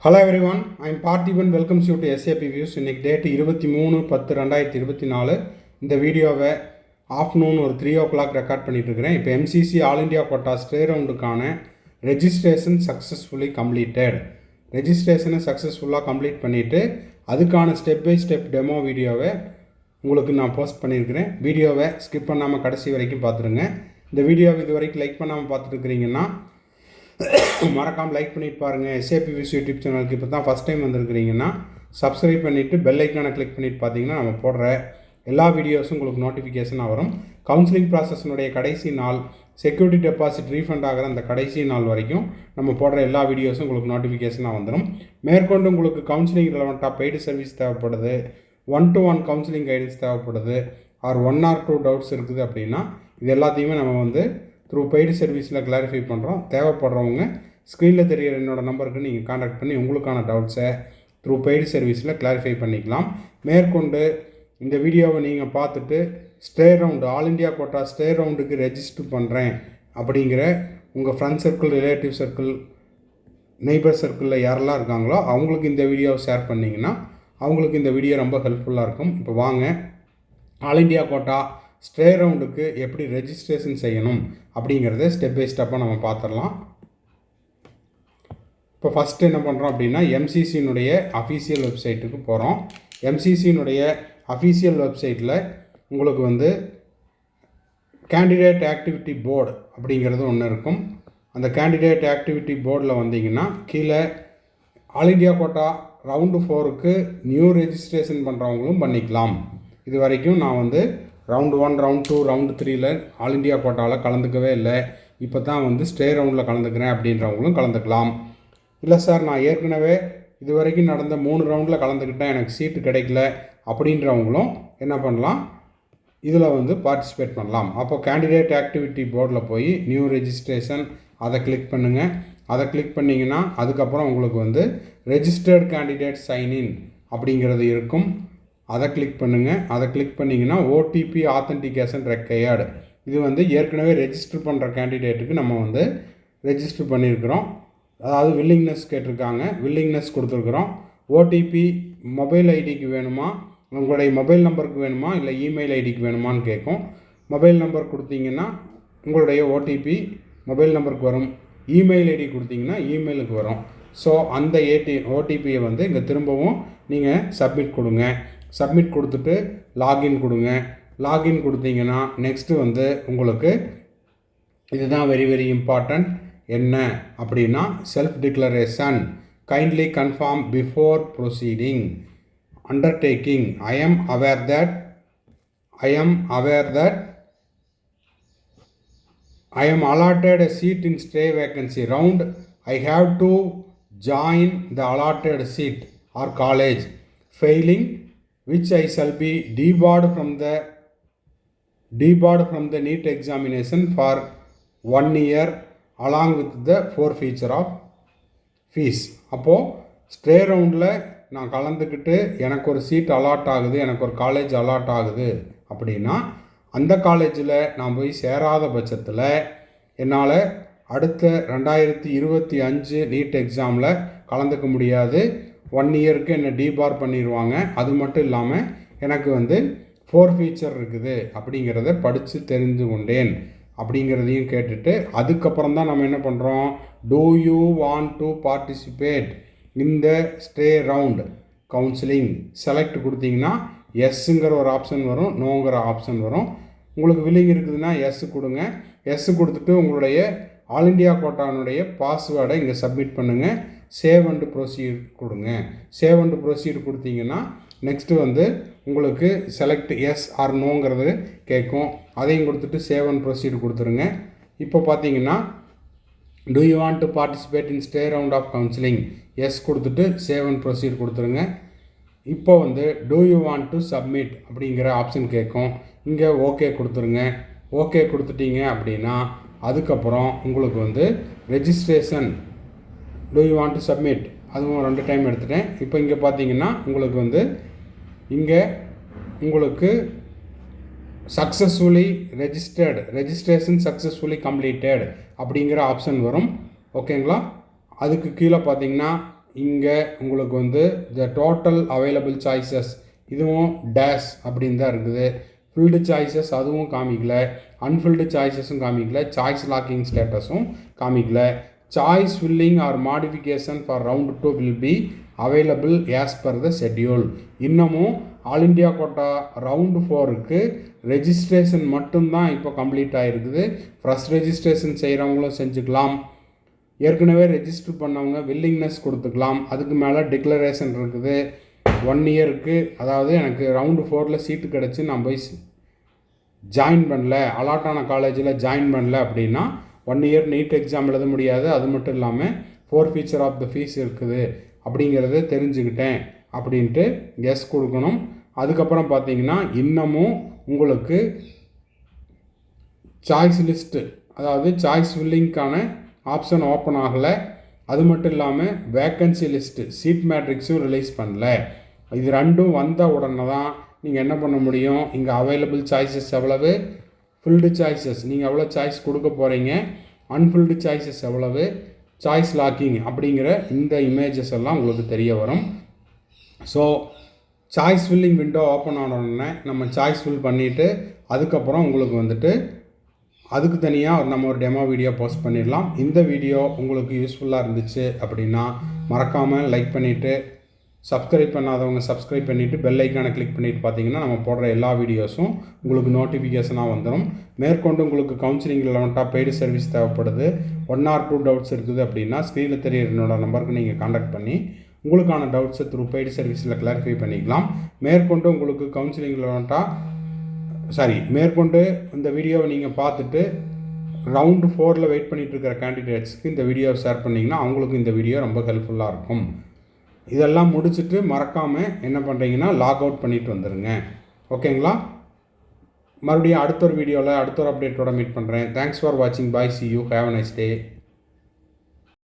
Hello everyone, I am Parthiban. Welcomes you to SAP Views. இன்னைக்கு date 23/10/2024. இந்த வீடியோவை afternoon ஒரு 3 o'clock ரெக்கார்ட் பண்ணிட்டு இருக்கிறேன். இப்போ MCC all India quota stray ரவுண்டுக்கான ரெஜிஸ்ட்ரேஷன் சக்ஸஸ்ஃபுல்லி கம்ப்ளீட்டட். ரெஜிஸ்ட்ரேஷனை சக்ஸஸ்ஃபுல்லாக கம்ப்ளீட் பண்ணிவிட்டு அதுக்கான ஸ்டெப் பை ஸ்டெப் டெமோ வீடியோவை உங்களுக்கு நான் போஸ்ட் பண்ணியிருக்கிறேன். வீடியோவை ஸ்கிப் பண்ணாமல் கடைசி வரைக்கும் பார்த்துருங்க. இந்த வீடியோவை இது வரைக்கும் லைக் பண்ணாமல் பார்த்துருக்கிறீங்கன்னா மறக்காமல் லைக் பண்ணிட்டு பாருங்கள். SAP Views யூடியூப் சேனலுக்கு இப்போ தான் ஃபஸ்ட் டைம் வந்திருக்கிறீங்கன்னா சப்ஸ்கிரைப் பண்ணிவிட்டு பெல் ஐக்கானை கிளிக் பண்ணிட்டு பார்த்தீங்கன்னா நம்ம போடுற எல்லா வீடியோஸும் உங்களுக்கு நோட்டிஃபிகேஷனாக வரும். கவுன்சிலிங் ப்ராசஸினுடைய கடைசி நாள், செக்யூரிட்டி டெபாசிட் ரீஃபண்ட் ஆகிற அந்த கடைசி நாள் வரைக்கும் நம்ம போடுற எல்லா வீடியோஸும் உங்களுக்கு நோட்டிஃபிகேஷனாக வந்துடும். மேற்கொண்டு உங்களுக்கு கவுன்சிலிங் ரிலவெண்ட்டாக பெய்டு சர்வீஸ் தேவைப்படுது, 1-to-1 கவுன்சிலிங் கைடன்ஸ் தேவைப்படுது, ஆர் 1 or 2 டவுட்ஸ் இருக்குது அப்படின்னா இது எல்லாத்தையுமே நம்ம த்ரூ பெய்டு சர்வீஸில் கிளாரிஃபை பண்ணுறோம். தேவைப்படுறவங்க ஸ்க்ரீனில் தெரிகிற என்னோடய நம்பருக்கு நீங்கள் கான்டாக்ட் பண்ணி உங்களுக்கான டவுட்ஸை த்ரூ பெய்டு சர்வீஸில் கிளாரிஃபை பண்ணிக்கலாம். மேற்கொண்டு இந்த வீடியோவை நீங்கள் பார்த்துட்டு stray round all India quota stray ரவுண்டுக்கு ரெஜிஸ்டர் பண்ணுறேன் அப்படிங்கிற உங்கள் friend circle, relative circle, neighbour சர்க்கிளில் யாரெல்லாம் இருக்காங்களோ அவங்களுக்கு இந்த வீடியோவை ஷேர் பண்ணிங்கன்னா அவங்களுக்கு இந்த வீடியோ ரொம்ப ஹெல்ப்ஃபுல்லாக இருக்கும். இப்போ வாங்க ஆல் இண்டியா கோட்டா ஸ்டே ரவுண்டுக்கு எப்படி ரெஜிஸ்ட்ரேஷன் செய்யணும் அப்படிங்கிறத ஸ்டெப் பை ஸ்டெப்பாக நம்ம பார்த்துடலாம். இப்போ ஃபஸ்ட்டு என்ன பண்ணுறோம் அப்படின்னா எம்சிசியினுடைய அஃபீஷியல் வெப்சைட்டுக்கு போகிறோம். எம்சிசியினுடைய அஃபீஷியல் வெப்சைட்டில் உங்களுக்கு கேண்டிடேட் ஆக்டிவிட்டி போர்டு அப்படிங்கிறது ஒன்று இருக்கும். அந்த கேண்டிடேட் ஆக்டிவிட்டி போர்டில் வந்தீங்கன்னா கீழே ஆல் இண்டியா கோட்டா ரவுண்டு 4க்கு நியூ ரெஜிஸ்ட்ரேஷன் பண்ணுறவங்களும் பண்ணிக்கலாம். இது வரைக்கும் நான் ரவுண்டு 1, ரவுண்ட் 2, ரவுண்டு 3ல் ஆல் இண்டியா கோட்டாவில் கலந்துக்கவே இல்லை. இப்போ தான் ஸ்டே ரவுண்டில் கலந்துக்கிறேன் அப்படின்றவங்களும் கலந்துக்கலாம். இல்லை சார், நான் ஏற்கனவே இது வரைக்கும் நடந்த 3 ரவுண்டில் கலந்துக்கிட்டேன், எனக்கு சீட்டு கிடைக்கல அப்படின்றவங்களும் என்ன பண்ணலாம், இதில் பார்ட்டிசிபேட் பண்ணலாம். அப்போ கேண்டிடேட் ஆக்டிவிட்டி போர்டில் போய் நியூ ரெஜிஸ்ட்ரேஷன் அதை கிளிக் பண்ணுங்கள். அதை கிளிக் பண்ணிங்கன்னா அதுக்கப்புறம் உங்களுக்கு ரெஜிஸ்டர்ட் கேண்டிடேட் சைன்இன் அப்படிங்கிறது இருக்கும். அதை கிளிக் பண்ணுங்கள். அதை கிளிக் பண்ணிங்கன்னா OTP ஆத்தன்டிகேஷன் ரெக்கையர்டு. இது ஏற்கனவே ரெஜிஸ்டர் பண்ணுற கேண்டிடேட்டுக்கு நம்ம ரெஜிஸ்டர் பண்ணியிருக்கிறோம். அதாவது வில்லிங்னஸ் கேட்டிருக்காங்க, வில்லிங்னஸ் கொடுத்துருக்குறோம். OTP மொபைல் ஐடிக்கு வேணுமா, உங்களுடைய மொபைல் நம்பருக்கு வேணுமா, இல்லை இமெயில் ஐடிக்கு வேணுமான்னு கேட்கும். மொபைல் நம்பர் கொடுத்தீங்கன்னா உங்களுடைய OTP மொபைல் நம்பருக்கு வரும். இமெயில் ஐடி கொடுத்தீங்கன்னா இமெயிலுக்கு வரும். ஸோ அந்த OTPயை இங்கே திரும்பவும் நீங்கள் சப்மிட் கொடுங்க. சப்மிட் கொடுத்துட்டு லாகின் கொடுங்க. லாகின் கொடுத்தீங்கன்னா நெக்ஸ்ட்டு உங்களுக்கு இதுதான் வெரி வெரி இம்பார்ட்டண்ட். என்ன அப்படின்னா self declaration, kindly confirm before proceeding, undertaking. I am aware that I am allotted a seat in stay vacancy round. I have to join the allotted seat or college. Failing which I shall be debarred from the NEET examination for 1 year along with the forfeiture of fees. அப்போது stay ரவுண்டில் நான் கலந்துக்கிட்டு எனக்கு ஒரு seat allot ஆகுது, எனக்கு ஒரு college allot ஆகுது அப்படின்னா அந்த காலேஜில் நான் போய் சேராத பட்சத்தில் என்னால் அடுத்த 2025 நீட் எக்ஸாமில் கலந்துக்க முடியாது. 1 இயருக்கு என்னை டீபார் பண்ணிடுவாங்க. அது மட்டும் இல்லாமல் எனக்கு ஃபோர்ஃபீச்சர் இருக்குது அப்படிங்கிறத படித்து தெரிந்து கொண்டேன் அப்படிங்கிறதையும் கேட்டுட்டு அதுக்கப்புறம் தான் நம்ம என்ன பண்ணுறோம், do you want to participate இந்த ஸ்டே ரவுண்ட் கவுன்சிலிங் செலக்ட் கொடுத்தீங்கன்னா எஸ்ஸுங்கிற ஒரு ஆப்ஷன் வரும், நோங்கிற ஆப்ஷன் வரும். உங்களுக்கு வில்லிங் இருக்குதுன்னா எஸ் கொடுங்க. எஸ் கொடுத்துட்டு உங்களுடைய ஆல் இண்டியா கோட்டானுடைய பாஸ்வேர்டை இங்கே சப்மிட் பண்ணுங்கள். சேவ் அண்ட் ப்ரொசீட் கொடுங்க. சேவ் அண்ட் ப்ரொசீட் கொடுத்தீங்கன்னா நெக்ஸ்ட்டு உங்களுக்கு செலக்ட் எஸ் ஆர் நோங்கிறது கேட்கும். அதையும் கொடுத்துட்டு சேவ் அண்ட் ப்ரொசீட் கொடுத்துருங்க. இப்போ பார்த்தீங்கன்னா do you want to participate in stay round of counselling, yes கொடுத்துட்டு சேவ் அண்ட் ப்ரொசீட் கொடுத்துருங்க. இப்போ do you want to submit அப்படிங்கிற ஆப்ஷன் கேட்கும். இங்கே ஓகே கொடுத்துருங்க. ஓகே கொடுத்துட்டீங்க அப்படின்னா அதுக்கப்புறம் உங்களுக்கு registration do you want to submit அதுவும் 2 டைம் எடுத்துட்டேன். இப்போ இங்கே பார்த்தீங்கன்னா உங்களுக்கு இங்கே உங்களுக்கு சக்ஸஸ்ஃபுல்லி ரெஜிஸ்ட்ரேஷன் சக்ஸஸ்ஃபுல்லி கம்ப்ளீட்டட் அப்படிங்கிற ஆப்ஷன் வரும். ஓகேங்களா? அதுக்கு கீழே பார்த்தீங்கன்னா இங்கே உங்களுக்கு வந்து த டோட்டல் அவைலபிள் சாய்ஸஸ் இதுவும் டேஷ் அப்படின்னு தான் இருக்குது. ஃபில்டு சாய்ஸஸ் அதுவும் காமிக்கல, அன்ஃபில்டு சாய்ஸஸும் காமிக்கல, சாய்ஸ் லாக்கிங் ஸ்டேட்டஸும் காமிக்கல. Choice filling or modification for round 2 will be available as per the schedule. இன்னமும் ஆல் இண்டியா கோட்டா ரவுண்டு 4க்கு ரெஜிஸ்ட்ரேஷன் மட்டும்தான் இப்போ கம்ப்ளீட் ஆகிருக்குது. ஃபர்ஸ்ட் ரெஜிஸ்ட்ரேஷன் செய்கிறவங்களும் செஞ்சுக்கலாம், ஏற்கனவே ரெஜிஸ்டர் பண்ணவங்க வில்லிங்னஸ் கொடுத்துக்கலாம். அதுக்கு மேலே டிக்ளரேஷன் இருக்குது 1 இயருக்கு. அதாவது எனக்கு ரவுண்டு 4ல் சீட்டு கிடச்சி நான் போய் ஜாயின் பண்ணல, அலாட்டான காலேஜில் ஜாயின் பண்ணல அப்படின்னா 1 இயர் நீட் எக்ஸாம் எழுத முடியாது. அது மட்டும் இல்லாமல் ஃபீச்சர் ஆஃப் த ஃபீஸ் இருக்குது அப்படிங்கிறத தெரிஞ்சுக்கிட்டேன் அப்படின்ட்டு எஸ் கொடுக்கணும். அதுக்கப்புறம் பார்த்தீங்கன்னா இன்னமும் உங்களுக்கு சாய்ஸ் லிஸ்ட்டு, அதாவது சாய்ஸ் ஃபில்லிங்க்கான ஆப்ஷன் ஓப்பன் ஆகலை. அது மட்டும் இல்லாமல் வேக்கன்சி லிஸ்ட்டு சீட் மேட்ரிக்ஸும் ரிலீஸ் பண்ணல. இது ரெண்டும் வந்த உடனே தான் நீங்கள் என்ன பண்ண முடியும், இங்கே அவைலபிள் சாய்ஸஸ் எவ்வளவு, ஃபில்டு சாய்ஸஸ் நீங்கள் எவ்வளோ சாய்ஸ் கொடுக்க போகிறீங்க, அன்ஃபில்டு சாய்ஸஸ் எவ்வளவு, சாய்ஸ் லாக்கிங் அப்படிங்கிற இந்த இமேஜஸ் எல்லாம் உங்களுக்கு தெரிய வரும். So choice filling window open ஆன உடனே நம்ம சாய்ஸ் ஃபில் பண்ணிவிட்டு அதுக்கப்புறம் உங்களுக்கு வந்துட்டு அதுக்கு தனியாக நம்ம ஒரு டெமோ வீடியோ போஸ்ட் பண்ணிடலாம். இந்த வீடியோ உங்களுக்கு யூஸ்ஃபுல்லாக இருந்துச்சு அப்படின்னா மறக்காமல் லைக் பண்ணிவிட்டு, சப்ஸ்கிரைப் பண்ணாதவங்க சப்ஸ்கிரைப் பண்ணிவிட்டு பெல் ஐக்கானை கிளிக் பண்ணிவிட்டு பார்த்தீங்கன்னா நம்ம போடுற எல்லா வீடியோஸும் உங்களுக்கு நோட்டிஃபிகேஷனாக வந்துடும். மேற்கொண்டு உங்களுக்கு கவுன்சிலிங் ரெலவெண்ட்டாக பெய்டு சர்வீஸ் தேவைப்படுது, 1 or 2 டவுட்ஸ் இருக்குது அப்படின்னா ஸ்க்ரீனில் தெரியுற என்னோட நம்பருக்கு நீங்கள் காண்டாக்ட் பண்ணி உங்களுக்கான டவுட்ஸை த்ரூ பெய்டு சர்வீஸில் கிளாரிஃபை பண்ணிக்கலாம். மேற்கொண்டு உங்களுக்கு கவுன்சிலிங் ரெலவெண்ட்டாக மேற்கொண்டு இந்த வீடியோவை நீங்கள் பார்த்துட்டு ரவுண்டு 4ல் வெயிட் பண்ணிகிட்டு இருக்கிற கேண்டிடேட்ஸ்க்கு இந்த வீடியோவை ஷேர் பண்ணிங்கன்னா அவங்களுக்கு இந்த வீடியோ ரொம்ப ஹெல்ப்ஃபுல்லாக இருக்கும். இதெல்லாம் முடிச்சுட்டு மறக்காமல் என்ன பண்ணுறீங்கன்னா லாக் அவுட் பண்ணிவிட்டு வந்துடுங்க. ஓகேங்களா? மறுபடியும் அடுத்த ஒரு வீடியோவில் அடுத்த ஒரு அப்டேட்டோட மீட் பண்ணுறேன். தேங்க்ஸ் ஃபார் வாட்சிங். Bye, see you, have a nice day.